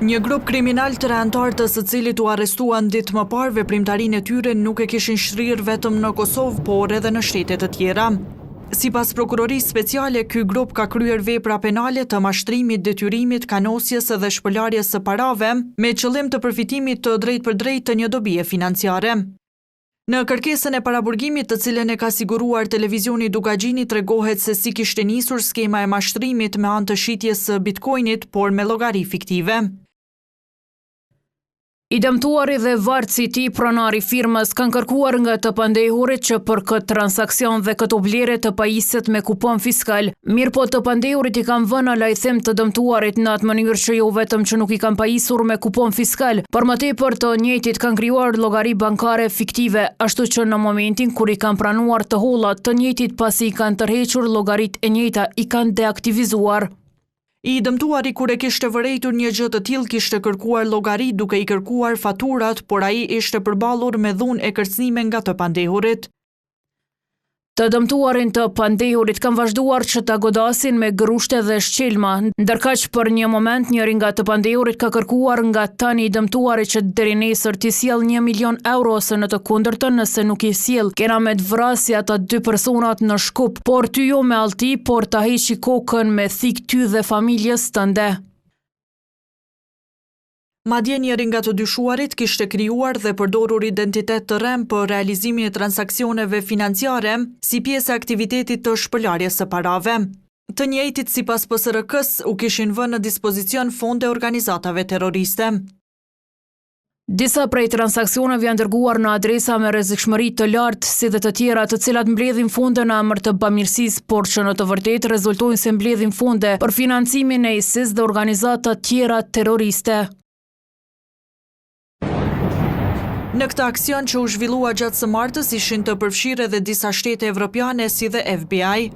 Një grup kriminal të antar të së cilit u arrestuan ditë më parë, veprimtarinë e tyre nuk e kishin shtrirë vetëm në Kosovë, por edhe në shtete të tjera. Sipas prokurorisë speciale, ky grup ka kryer vepra penale të mashtrimit, detyrimit, kanosjes dhe shpëlarjes së parave me qëllim të përfitimit të drejtpërdrejtë të një dobie financiare. Në kërkesën e paraburgimit, të cilën e ka siguruar televizioni Dugagjini, tregohet se si kishte nisur skema e mashtrimit me anë të shitjes së bitcoinit, por me llogari fiktive. I dëmtuari dhe varësi i tij, pronari firmës, kanë kërkuar nga të pandehurit që për këtë transakcion dhe këtë blerje të pajiset me kupon fiskal. Mirëpo të pandehurit i kanë vënë lajthim të dëmtuarit në atë mënyrë që jo vetëm që nuk i kanë pajisur me kupon fiskal, por më tepër të njëjtit kanë krijuar llogari bankare fiktive, ashtu që në momentin kur i kanë pranuar të holla, të njëjtit pasi i kanë tërhequr llogaritë e njëjta i kanë deaktivizuar. I dëmtuari kur e kishte vërejtur një gjë të tillë kishte kërkuar llogari duke i kërkuar faturat, por ai ishte përballur me dhunë e kërcënime nga të pandehurit. Të dëmtuarin të pandehurit kanë vazhduar që ta godasin me grushte dhe shqelma, ndërkaq për një moment njëri nga të pandehurit ka kërkuar nga tani i dëmtuari që deri nesër t'i sjell 1 milion euro, ose në të kundërtën nëse nuk i sjell, kena me të vrasë ata 2 personat në Shkup, por ty jo me allti, por ta heqi kokën me thik ty dhe familjes tënde. Madje njëri nga të dyshuarit kishte krijuar dhe përdorur identitet të rem për realizimin e transaksioneve financiare si pjesë e aktivitetit të shpëlarjes së parave. Të njëjtit sipas PSRK-s u kishin vënë në dispozicion fonde organizatave terroriste. Disa prej transaksioneve janë dërguar në adresa me rrezikshmëri të lartë, si dhe të tjera të cilat mbledhin fonde në emër të bamirësisë, por që në të vërtetë rezultojnë se mbledhin fonde për financimin e ISIS dhe organizata tjera terroriste. Në këtë aksion që u zhvillua gjatë së martës ishin të përfshirë edhe disa shtete evropiane si dhe FBI.